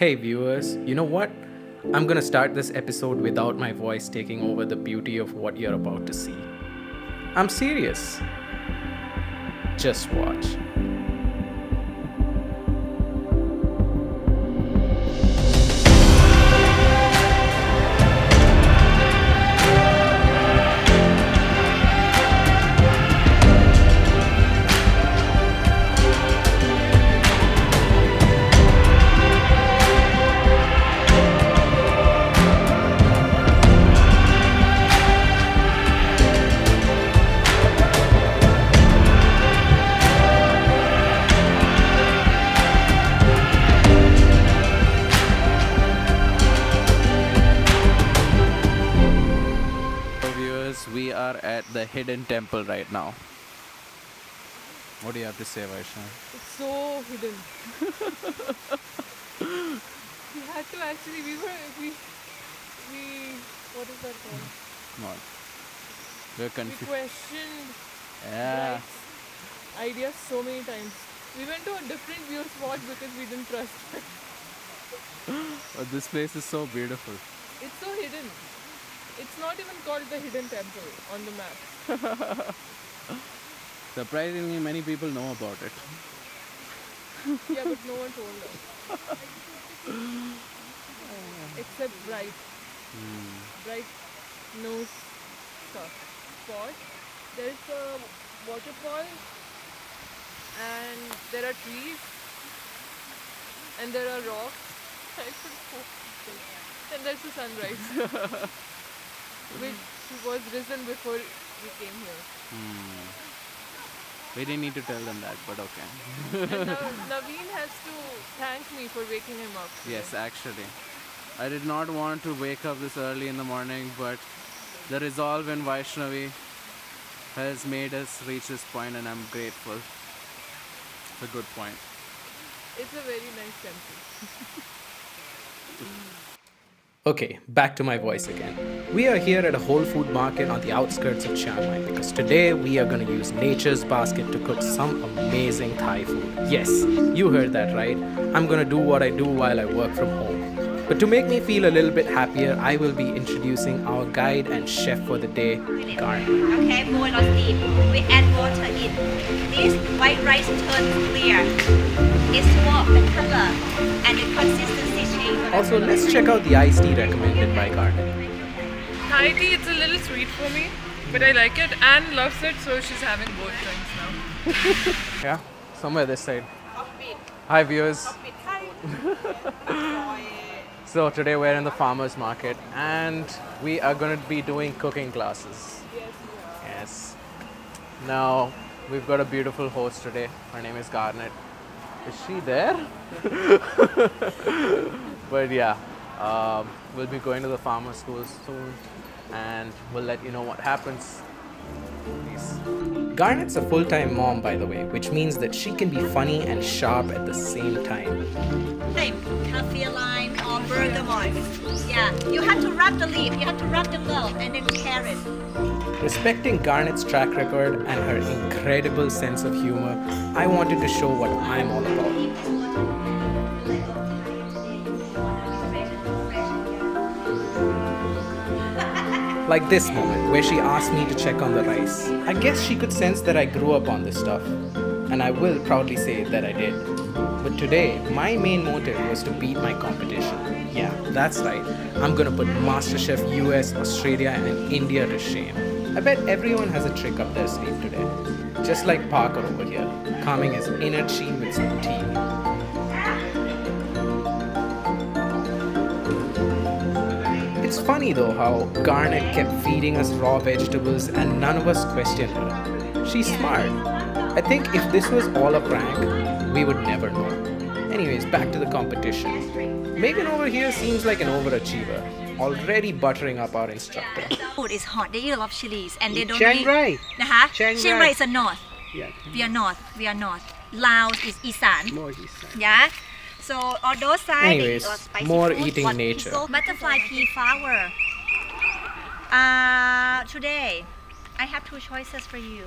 Hey viewers, you know what? I'm gonna start this episode without my voice taking over the beauty of what you're about to see. I'm serious. Just watch. We are at the hidden temple right now. What do you have to say, Vaishnav? It's so hidden. We had to actually, we what is that called? What? We're We confused. questioned Yeah. Bright's ideas so many times. We went to a different view spot because we didn't trust it. Oh, this place is so beautiful. It's so hidden. It's not even called the hidden temple on the map. Surprisingly, many people know about it. Yeah, but no one told us. Except Bright. Bright knows stuff. Spot. There's a waterfall and there are trees and there are rocks. And there's the sunrise. Which was risen before we came here. We didn't need to tell them that, but okay. And now Naveen has to thank me for waking him up. Yes, actually. I did not want to wake up this early in the morning, but the resolve in Vaishnavi has made us reach this point, and I'm grateful. It's a good point. It's a very nice temple. Okay, back to my voice again. We are here at a Whole Food market on the outskirts of Chiang Mai because today we are going to use Nature's Basket to cook some amazing Thai food. Yes, you heard that right. I'm going to do what I do while I work from home. But to make me feel a little bit happier, I will be introducing our guide and chef for the day, Garnet. Okay, boil or steam. We add water in. This white rice turns clear. It swaps the color and the consistency change. Also, let's check out the iced tea recommended by Garnet. Thai tea, it's a little sweet for me, but I like it. Anne loves it, so she's having both drinks now. Yeah, somewhere this side. Hi viewers. So today we're in the farmers market and we are going to be doing cooking classes. Yes. Now we've got a beautiful host today. Her name is Garnet. Is she there? But yeah, we'll be going to the farmer schools soon and we'll let you know what happens. Peace. Garnet's a full-time mom, by the way, which means that she can be funny and sharp at the same time. Same, kaffir lime or bergamot. Yeah, you have to rub the leaf, you have to rub the well, and then carrot. Respecting Garnet's track record and her incredible sense of humor, I wanted to show what I'm all about. Like this moment where she asked me to check on the rice. I guess she could sense that I grew up on this stuff, and I will proudly say that I did. But today, my main motive was to beat my competition. Yeah, that's right. I'm gonna put MasterChef US, Australia and India to shame. I bet everyone has a trick up their sleeve today. Just like Parker over here, calming his inner chi with some tea. It's funny though how Garnet kept feeding us raw vegetables and none of us questioned her. She's smart. I think if this was all a prank, we would never know. Anyways, back to the competition. Megan over here seems like an overachiever, already buttering up our instructor. Food is hot, they love chilies and they don't Chiang Rai. Chiang Rai is a north. Yeah. We are north. Laos is Isan. More East. Yeah. So on those sides, Anyways, spicy more food, eating hot nature. miso, butterfly pea flower. Today, I have two choices for you.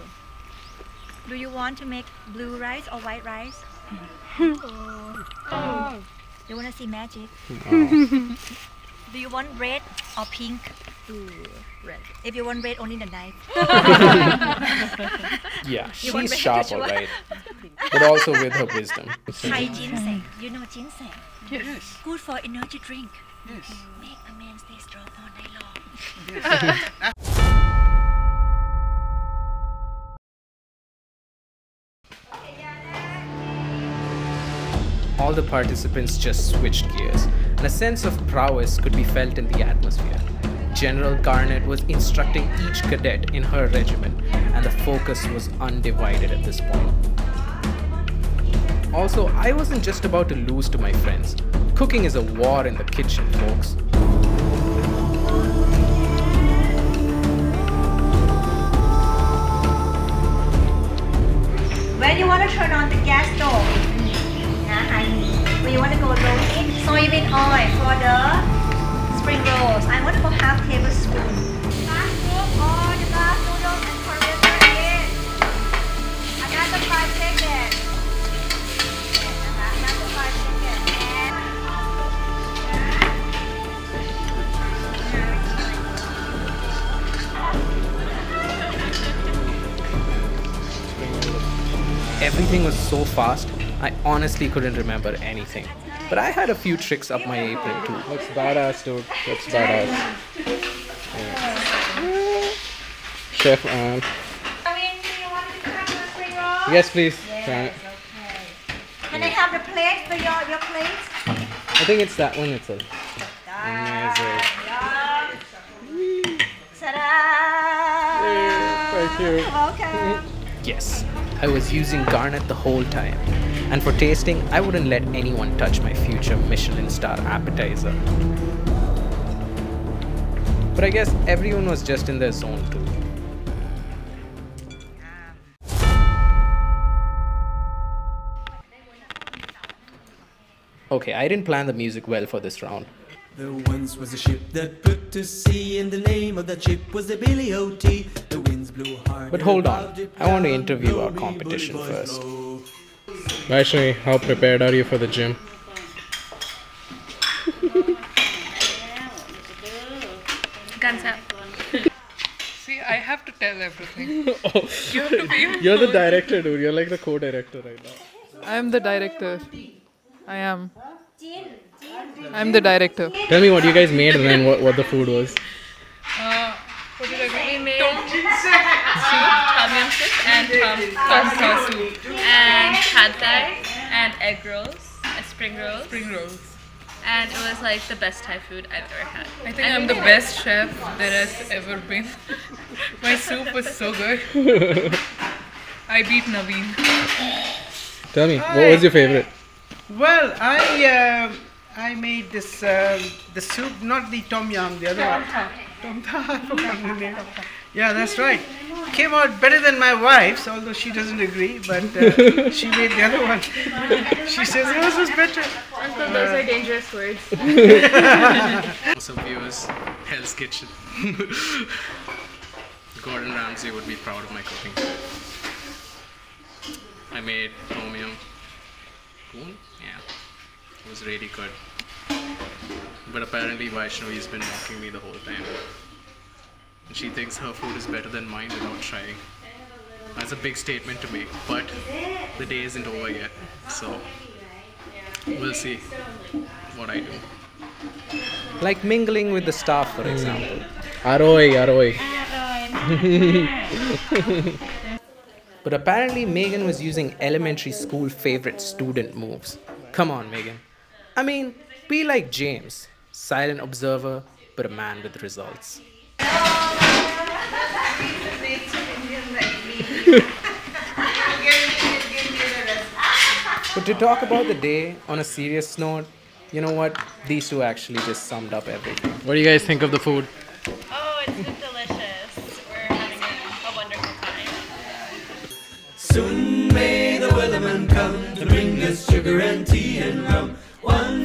Do you want to make blue rice or white rice? You want to see magic? Oh. Do you want red or pink? Red. If you want red, only the knife. Yeah, You want she's red sharp, to show? alright. But also with her wisdom. Thai ginseng. You know ginseng? Yes. Good for energy drink. Yes. Make a man stay strong all night long. All the participants just switched gears, and a sense of prowess could be felt in the atmosphere. General Garnet was instructing each cadet in her regiment, and the focus was undivided at this point. Also, I wasn't just about to lose to my friends. Cooking is a war in the kitchen, folks. When you want to turn on the gas stove, when you want to go low heat, soybean oil for the spring rolls. I want to go half tablespoon. Black soup or the black noodles and coriander in. Another 5 seconds. Another 5 seconds. Everything was so fast, I honestly couldn't remember anything. But I had a few tricks up my apron too. That's badass, dude. That's badass. Yeah. Chef Anne. Yes, please. Yes, okay. Can I have the plate for your plates? I think it's that one itself. Thank you. Welcome. Yes, I was using Garnet the whole time. And for tasting, I wouldn't let anyone touch my future Michelin star appetizer. But I guess everyone was just in their zone too. Okay, I didn't plan the music well for this round. There once was a ship that put to sea, and the name of that ship was the Billy O.T. The winds blew hard. But hold on, I want to interview our competition first. Vaishnavi, how prepared are you for the gym? Guns up. See, I have to tell everything. Oh, You have to be. you're the director, dude. You're like the co-director right now. I am the director. I am. I'm the director. Tell me what you guys made and then what the food was. What did I make? We made tom yum soup and tom soup and pad thai and egg rolls, spring rolls. Spring rolls. And it was like the best Thai food I've ever had. I think I'm the best chef there has ever been. My soup was so good. I beat Naveen. Tell me, what was your favorite? Well, I made this the soup, not the tom yum, the other one. Tom Tha. I forgot the name. Yeah, that's right. Came out better than my wife's, although she doesn't agree. But she made the other one. She says yours was better. Uncle, those are dangerous words. Some viewers, Hell's Kitchen. Gordon Ramsay would be proud of my cooking. I made tom yum. Yeah, it was really good. But apparently Vaishnavi has been mocking me the whole time. And she thinks her food is better than mine without trying. That's a big statement to make, but the day isn't over yet. So we'll see what I do. Like mingling with the staff, for example. Aroi, aroi. But apparently Megan was using elementary school favorite student moves. Come on, Megan. I mean, be like James. Silent observer, but a man with results. But to talk about the day on a serious note, you know what? These two actually just summed up everything. What do you guys think of the food? Oh, it's been delicious. We're having a wonderful time. Soon may the weatherman come to bring us sugar and tea and rum.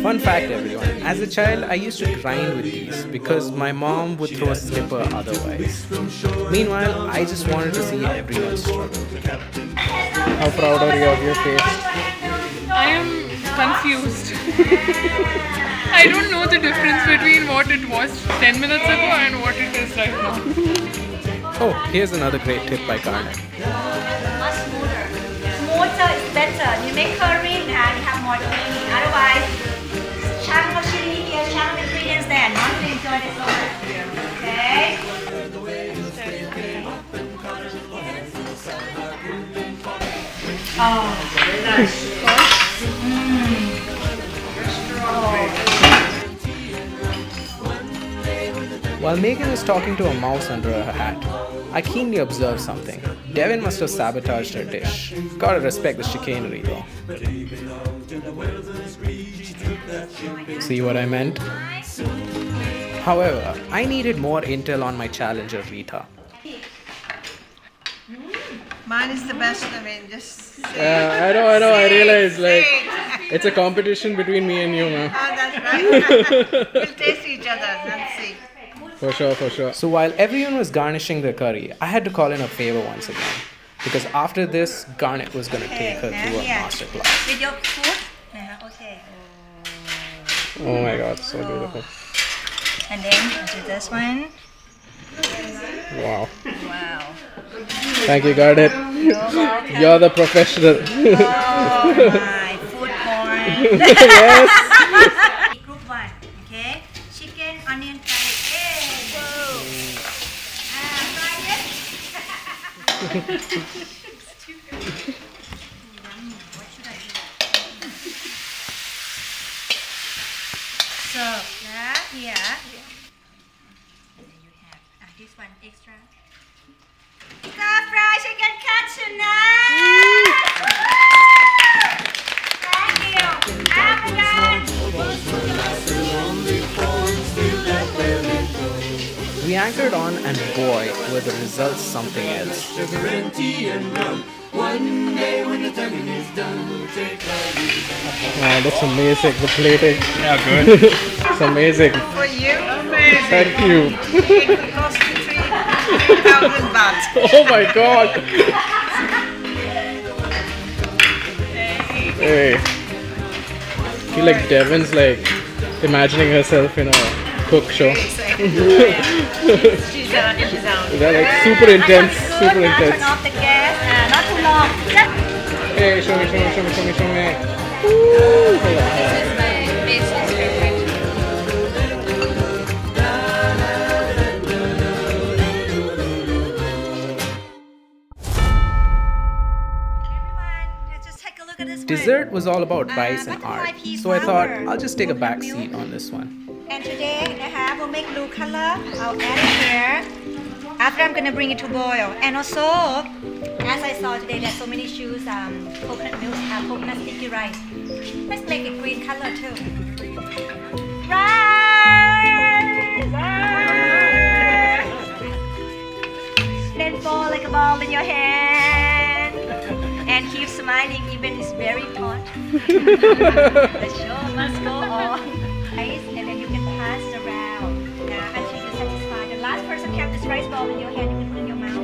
Fun fact, everyone. As a child, I used to grind with these because my mom would throw a slipper otherwise. Meanwhile, I just wanted to see everyone struggle. How proud are you of your face? I am confused. I don't know the difference between what it was 10 minutes ago and what it is right now. Oh, here's another great tip by Garnet. Much smoother. Smoother is better. You make curry and you have more creamy. Otherwise, chunk of chili here, chunk of ingredients there. Not to enjoy this so much. Okay? Oh, very nice. While Megan was talking to a mouse under her hat, I keenly observed something. Devin must have sabotaged her dish. Gotta respect the chicanery though. See what I meant? However, I needed more intel on my challenger Rita. Mine is the best. I mean, just. I know. I realize it's a competition between me and you, man. Oh, that's right. We'll taste each other and see. For sure. So while everyone was garnishing the curry, I had to call in a favor once again. Because after this, Garnet was going to take her through a masterclass. With your food? Okay. Oh my god, so beautiful. And then do this one. Wow. Wow. Thank you, Garnet. You're the professional. Oh my, food porn. Yes. Group 1, okay? Chicken, onion, garlic, egg. Whoa. Try it. What should I do? So, here. You have this one extra. Stir fry chicken cut tonight. Thank you. We anchored on, and boy, were the results something else. Wow, that's amazing. The plating. Yeah, good. It's amazing. For you? Amazing. Thank you. It will cost you 3,000 baht. Oh my god. Hey. I feel like Devin's imagining herself in a cook show. She's out. They're super intense. Super Turn intense. off the gas. Not too long. Hey, show me. This is my basil stir fry. Dessert was all about rice and art, so I thought I'll just take a back seat on this one. And today, we'll make blue color. I'll add it here. After I'm gonna bring it to boil. And also, as I saw today, there's so many shoes, coconut milk, coconut sticky rice. Let's make it green color too. Rice! Then fall like a ball in your hand. And keep smiling even it's very hot. The show must go on. Rice, and then you can pass around until you're satisfied. The last person kept this rice ball in your hand, you can put in your mouth.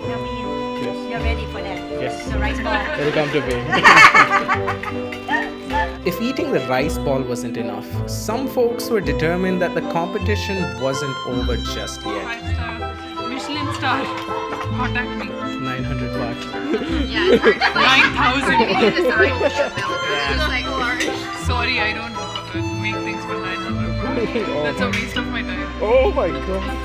Naveen, you're ready for that? Yes. The rice ball. Welcome to me. If eating the rice ball wasn't enough, some folks were determined that the competition wasn't over just yet. 5-star. Michelin star. Contact me. 900 baht. Yeah, 9,000. Sorry, I don't make things for 900. That's a waste of my time. Oh my god.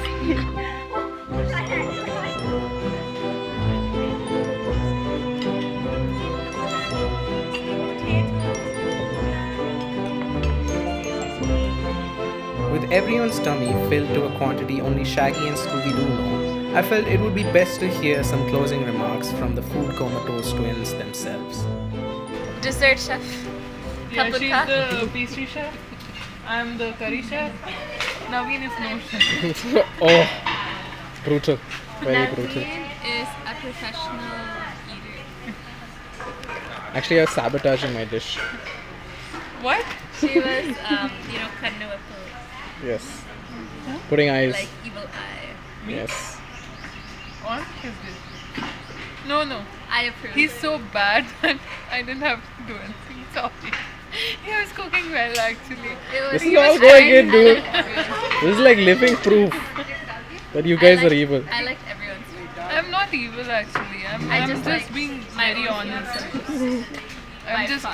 With everyone's tummy filled to a quantity only Shaggy and Scooby-Doo know, I felt it would be best to hear some closing remarks from the food comatose twins themselves. Dessert chef. Yeah, she's Kapuka. the pastry chef. I'm the curry chef. Naveen is no chef. Oh, brutal. Very brutal. Naveen is a professional eater. Actually, I was sabotaging my dish. What? She was, cutting up Yes. Putting eyes. evil eye. Yes. On his dish. No. I approve. He's so bad that I didn't have to do anything. Sorry. He was cooking well actually. This is all going in, dude. This is like living proof that you guys are evil. I liked everyone's food. I'm not evil actually. I'm just being very honest. I'm just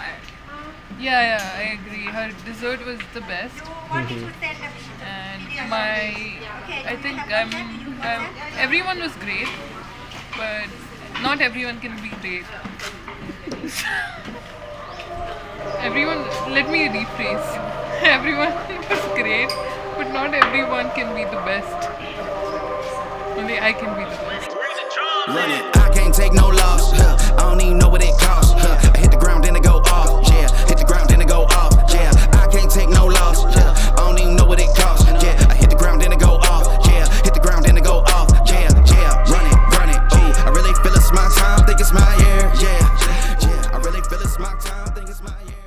yeah, I agree. Her dessert was the best, and I think everyone was great, but not everyone can be great. Let me rephrase. Everyone was great, but not everyone can be the best. Only I can be the best. Run it, I can't take no loss. I don't even know what it costs. I hit the ground, then it go off. Yeah, hit the ground, then it go off. Yeah, I can't take no loss. I don't even know what it costs. Yeah, I hit the ground, then it go off. Yeah, hit the ground, then it go off. Yeah, run it. Ooh, I really feel it's my time. Think it's my year. Yeah, I really feel it's my time. Think it's my year.